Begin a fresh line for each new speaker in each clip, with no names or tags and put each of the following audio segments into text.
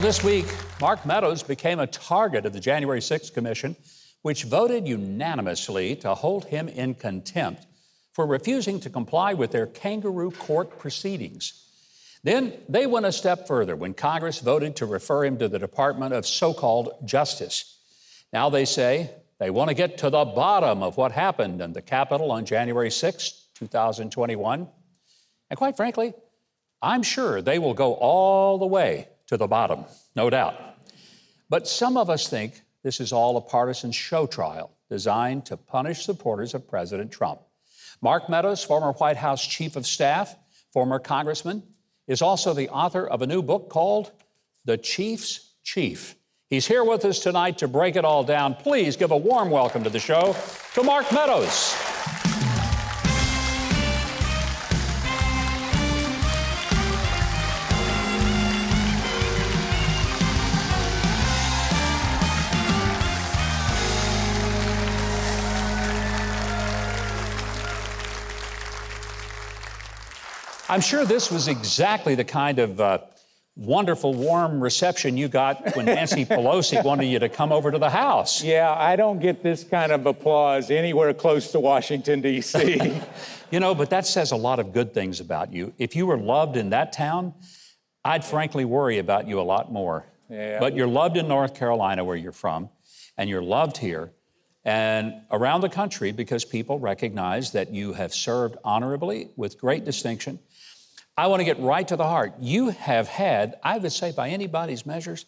This week, Mark Meadows became a target of the January 6th Commission, which voted unanimously to hold him in contempt for refusing to comply with their kangaroo-court proceedings. Then they went a step further when Congress voted to refer him to the Department of so-called Justice. Now they say they want to get to the bottom of what happened in the Capitol on January 6, 2021. And quite frankly, I'm sure they will go all the way to the bottom, no doubt. But some of us think this is all a partisan show trial designed to punish supporters of President Trump. Mark Meadows, former White House Chief of Staff, former Congressman, is also the author of a new book called The Chief's Chief. He's here with us tonight to break it all down. Please give a warm welcome to the show to Mark Meadows. I'm sure this was exactly the kind of wonderful, warm reception you got when Nancy Pelosi wanted you to come over to the House.
Yeah, I don't get this kind of applause anywhere close to Washington, D.C.
You know, but that says a lot of good things about you. If you were loved in that town, I'd frankly worry about you a lot more.
Yeah.
But you're loved in North Carolina, where you're from, and you're loved here and around the country because people recognize that you have served honorably with great distinction. I want to get right to the heart. You have had, I would say by anybody's measures,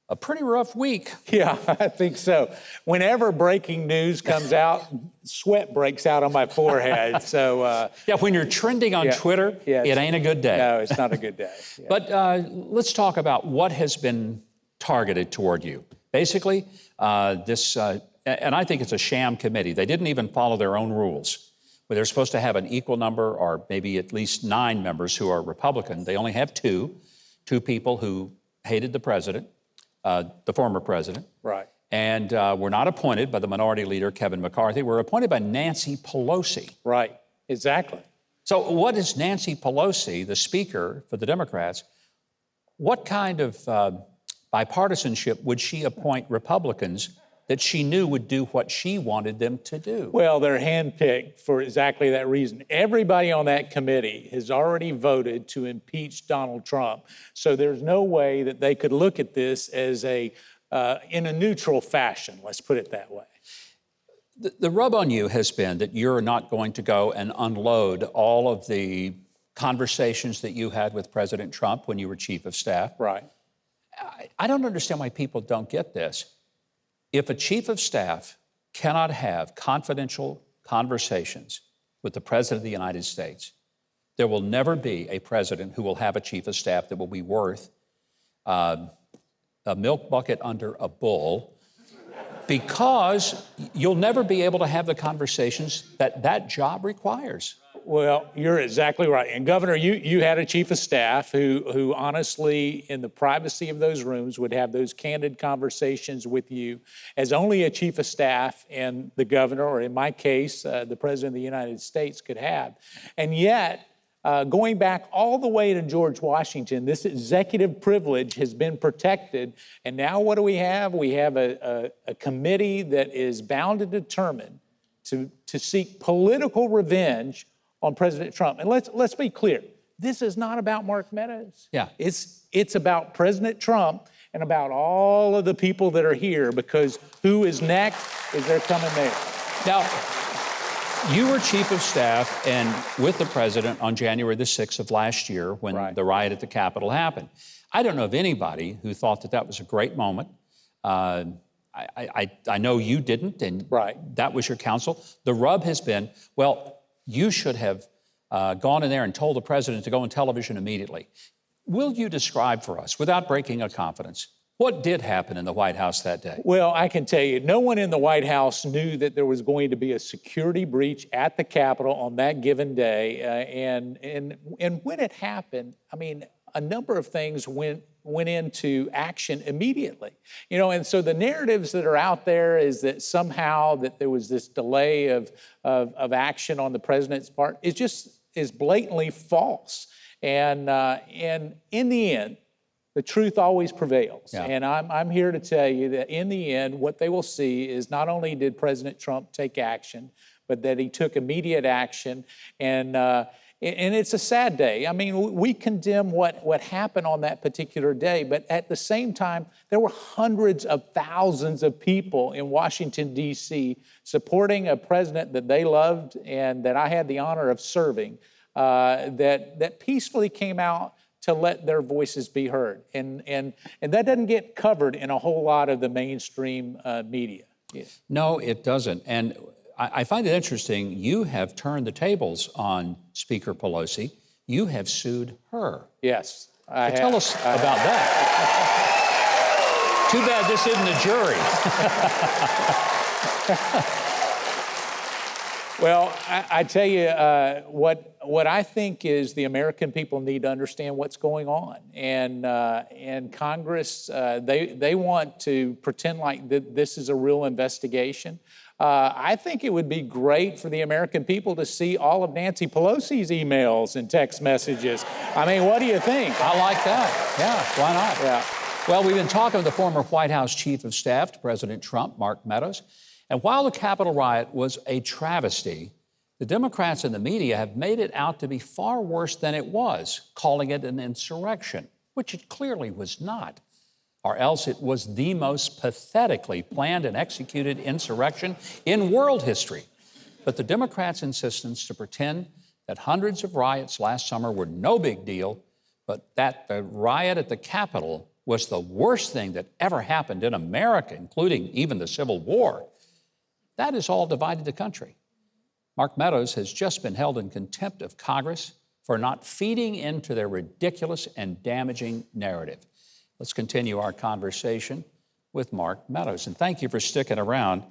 a pretty rough week.
Yeah, I think so. Whenever breaking news comes out, sweat breaks out on my forehead. So
yeah, when you're trending on Twitter, it ain't a good day.
No, it's not a good day. Yeah.
But let's talk about what has been targeted toward you. Basically, this, and I think it's a sham committee. They didn't even follow their own rules. Where they're supposed to have an equal number or maybe at least 9 members who are Republican. They only have two people who hated the president, the former president.
Right.
And were not appointed by the minority leader, Kevin McCarthy. Were appointed by Nancy Pelosi.
Right, exactly.
So what is Nancy Pelosi, the Speaker for the Democrats, what kind of bipartisanship would she appoint Republicans that she knew would do what she wanted them to do?
Well, they're handpicked for exactly that reason. Everybody on that committee has already voted to impeach Donald Trump. So there's no way that they could look at this as in a neutral fashion, let's put it that way.
The rub on you has been that you're not going to go and unload all of the conversations that you had with President Trump when you were Chief of Staff.
Right.
I don't understand why people don't get this. If a chief of staff cannot have confidential conversations with the President of the United States, there will never be a president who will have a chief of staff that will be worth a milk bucket under a bull, because you'll never be able to have the conversations that that job requires.
Well, you're exactly right. And Governor, you had a chief of staff who honestly, in the privacy of those rooms, would have those candid conversations with you as only a chief of staff and the governor, or in my case, the President of the United States could have. And yet, going back all the way to George Washington, this executive privilege has been protected. And now what do we have? We have a committee that is bound and determined to seek political revenge on President Trump. And let's be clear, this is not about Mark Meadows.
Yeah.
It's about President Trump and about all of the people that are here, because who is next is they're coming there.
Now, you were Chief of Staff and with the President on January the 6th of last year when the riot at the Capitol happened. I don't know of anybody who thought that that was a great moment. I know you didn't, and that was your counsel. The rub has been, well, you should have gone in there and told the president to go on television immediately. Will you describe for us, without breaking a confidence, what did happen in the White House that day?
Well, I can tell you, no one in the White House knew that there was going to be a security breach at the Capitol on that given day. And when it happened, I mean, a number of things went into action immediately. You know, and so the narratives that are out there is that somehow that there was this delay of action on the president's part is blatantly false. And in the end, the truth always prevails.
Yeah.
And I'm here to tell you that in the end, what they will see is not only did President Trump take action, but that he took immediate action. And it's a sad day. I mean, we condemn what happened on that particular day, but at the same time, there were hundreds of thousands of people in Washington, D.C. supporting a president that they loved and that I had the honor of serving, that peacefully came out to let their voices be heard. And that doesn't get covered in a whole lot of the mainstream media. Yeah.
No, it doesn't. And I find it interesting, you have turned the tables on Speaker Pelosi. You have sued her.
Yes.
Tell us about that. Too bad this isn't a jury.
Well, I tell you, what I think is the American people need to understand what's going on. And Congress, they want to pretend like this is a real investigation. I think it would be great for the American people to see all of Nancy Pelosi's emails and text messages. I mean, what do you think?
I like that. Yeah, why not?
Yeah.
Well, we've been talking with the former White House Chief of Staff to President Trump, Mark Meadows. And while the Capitol riot was a travesty, the Democrats and the media have made it out to be far worse than it was, calling it an insurrection, which it clearly was not. Or else it was the most pathetically planned and executed insurrection in world history. But the Democrats' insistence to pretend that hundreds of riots last summer were no big deal, but that the riot at the Capitol was the worst thing that ever happened in America, including even the Civil War, that has all divided the country. Mark Meadows has just been held in contempt of Congress for not feeding into their ridiculous and damaging narrative. Let's continue our conversation with Mark Meadows. And thank you for sticking around.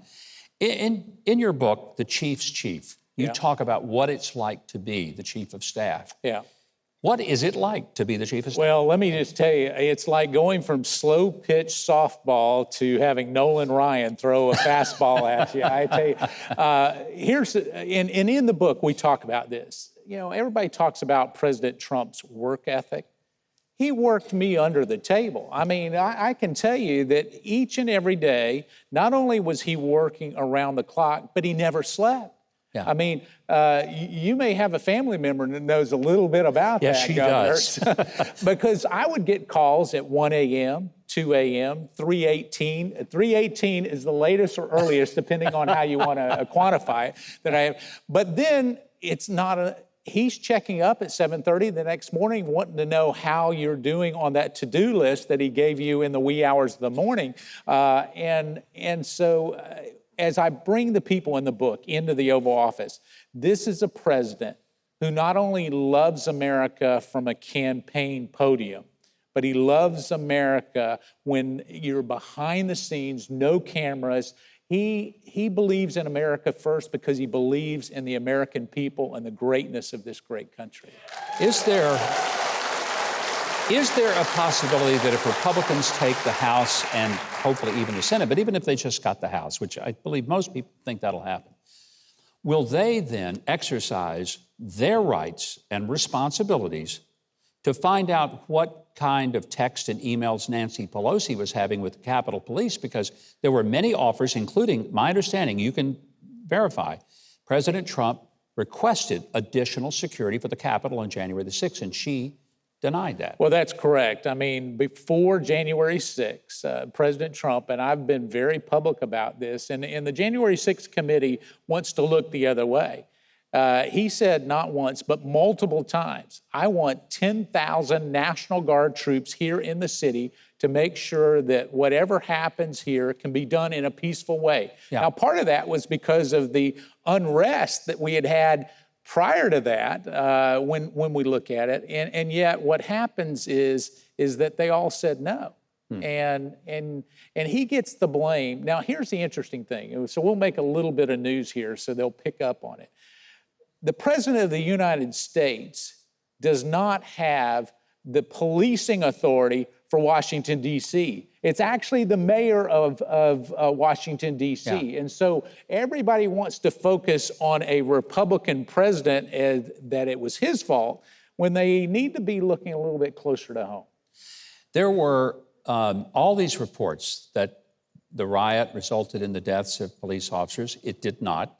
In your book, The Chief's Chief, you talk about what it's like to be the Chief of Staff.
Yeah.
What is it like to be the Chief of Staff?
Well, let me just tell you, it's like going from slow pitch softball to having Nolan Ryan throw a fastball at you. I tell you, in the book, we talk about this. You know, everybody talks about President Trump's work ethic. He worked me under the table. I mean, I can tell you that each and every day, not only was he working around the clock, but he never slept.
Yeah.
I mean, you may have a family member that knows a little bit about that,
she
Governor.
does.
Because I would get calls at 1 a.m., 2 a.m., 3:18. 3:18 is the latest or earliest, depending on how you want to quantify it, that I have. But then it's not he's checking up at 7:30 the next morning, wanting to know how you're doing on that to-do list that he gave you in the wee hours of the morning. So as I bring the people in the book into the Oval Office, this is a president who not only loves America from a campaign podium, but he loves America when you're behind the scenes, no cameras. He believes in America first because he believes in the American people and the greatness of this great country.
Is there a possibility that if Republicans take the House and hopefully even the Senate, but even if they just got the House, which I believe most people think that'll happen, will they then exercise their rights and responsibilities to find out what kind of text and emails Nancy Pelosi was having with the Capitol Police? Because there were many offers, including, my understanding, you can verify, President Trump requested additional security for the Capitol on January the 6th, and she denied that.
Well, that's correct. I mean, before January 6th, President Trump, and I've been very public about this, and the January 6th committee wants to look the other way. He said not once, but multiple times, I want 10,000 National Guard troops here in the city to make sure that whatever happens here can be done in a peaceful way. Yeah. Now, part of that was because of the unrest that we had prior to that, when we look at it, and yet what happens is that they all said no. And he gets the blame. Now, here's the interesting thing. So we'll make a little bit of news here so they'll pick up on it. The President of the United States does not have the policing authority for Washington, D.C. It's actually the mayor of Washington, D.C. Yeah. And so everybody wants to focus on a Republican president as that it was his fault when they need to be looking a little bit closer to home.
There were all these reports that the riot resulted in the deaths of police officers. It did not.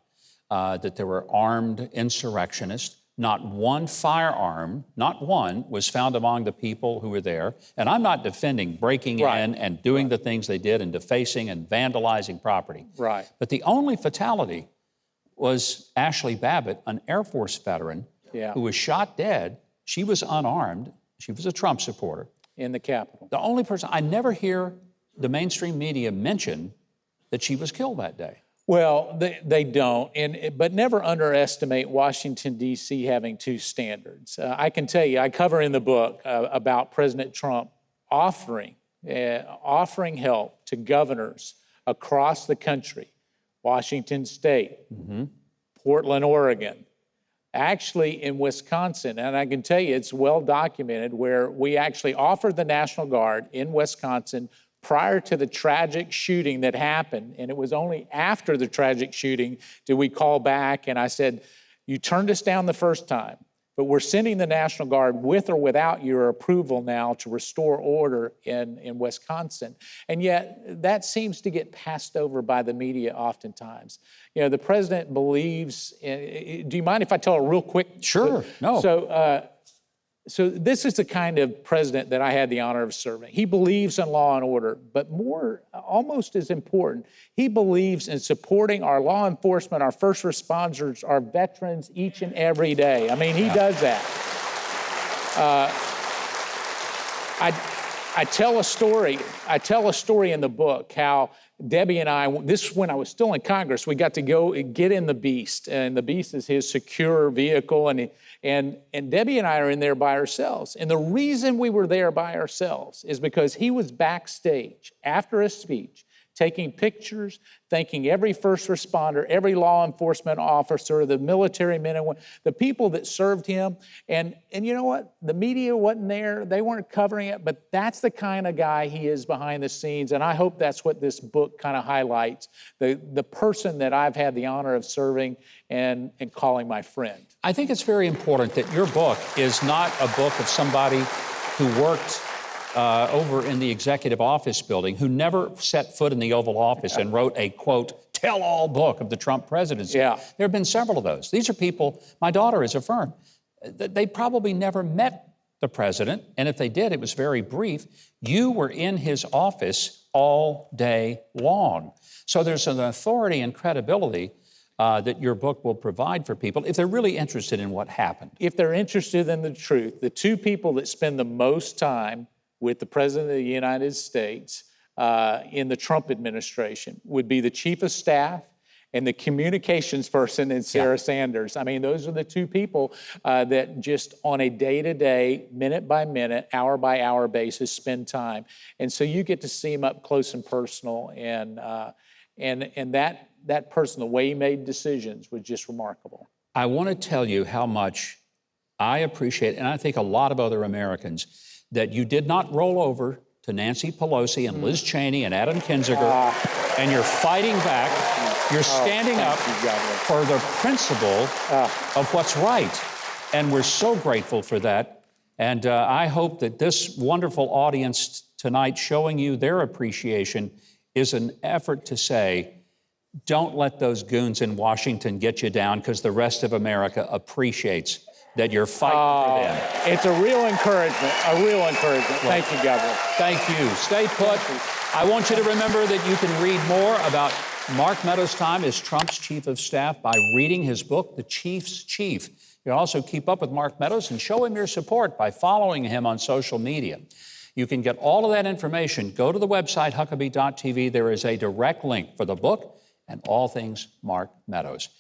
That there were armed insurrectionists. Not one firearm, not one, was found among the people who were there. And I'm not defending breaking in and doing the things they did and defacing and vandalizing property.
Right.
But the only fatality was Ashley Babbitt, an Air Force veteran who was shot dead. She was unarmed. She was a Trump supporter.
In the Capitol.
The only person, I never hear the mainstream media mention that she was killed that day.
Well, they don't, but never underestimate Washington, D.C. having two standards. I can tell you, I cover in the book about President Trump offering help to governors across the country, Washington State, Portland, Oregon, actually in Wisconsin. And I can tell you, it's well documented where we actually offered the National Guard in Wisconsin prior to the tragic shooting that happened. And it was only after the tragic shooting did we call back. And I said, you turned us down the first time, but we're sending the National Guard with or without your approval now to restore order in Wisconsin. And yet that seems to get passed over by the media oftentimes. You know, the president believes do you mind if I tell a real quick?
Sure, no.
So this is the kind of president that I had the honor of serving. He believes in law and order, but more, almost as important, he believes in supporting our law enforcement, our first responders, our veterans each and every day. I mean, he does that. I tell a story in the book how Debbie and I, this when I was still in Congress, we got to go and get in the Beast, and the Beast is his secure vehicle, and Debbie and I are in there by ourselves. And the reason we were there by ourselves is because he was backstage after a speech, taking pictures, thanking every first responder, every law enforcement officer, the military men and women, the people that served him. And you know what? The media wasn't there. They weren't covering it, but that's the kind of guy he is behind the scenes. And I hope that's what this book kind of highlights, the person that I've had the honor of serving and calling my friend.
I think it's very important that your book is not a book of somebody who worked over in the executive office building, who never set foot in the Oval Office and wrote a, quote, tell-all book of the Trump presidency. There have been several of those. These are people, my daughter has affirmed, they probably never met the president, and if they did, it was very brief. You were in his office all day long. So there's an authority and credibility that your book will provide for people if they're really interested in what happened.
If they're interested in the truth, the two people that spend the most time with the President of the United States in the Trump administration would be the Chief of Staff and the communications person in Sarah Sanders. I mean, those are the two people that just on a day-to-day, minute-by-minute, hour-by-hour basis spend time. And so you get to see them up close and personal, and that person, the way he made decisions was just remarkable.
I want to tell you how much I appreciate, and I think a lot of other Americans, that you did not roll over to Nancy Pelosi and Liz Cheney and Adam Kinzinger, and you're fighting back. You're standing up for the principle of what's right. And we're so grateful for that. And I hope that this wonderful audience tonight showing you their appreciation is an effort to say, don't let those goons in Washington get you down, because the rest of America appreciates that you're fighting for them.
It's a real encouragement, Thank you, Governor.
Thank you. Stay put. I want you to remember that you can read more about Mark Meadows' time as Trump's chief of staff by reading his book, The Chief's Chief. You can also keep up with Mark Meadows and show him your support by following him on social media. You can get all of that information. Go to the website, Huckabee.tv. There is a direct link for the book and all things Mark Meadows.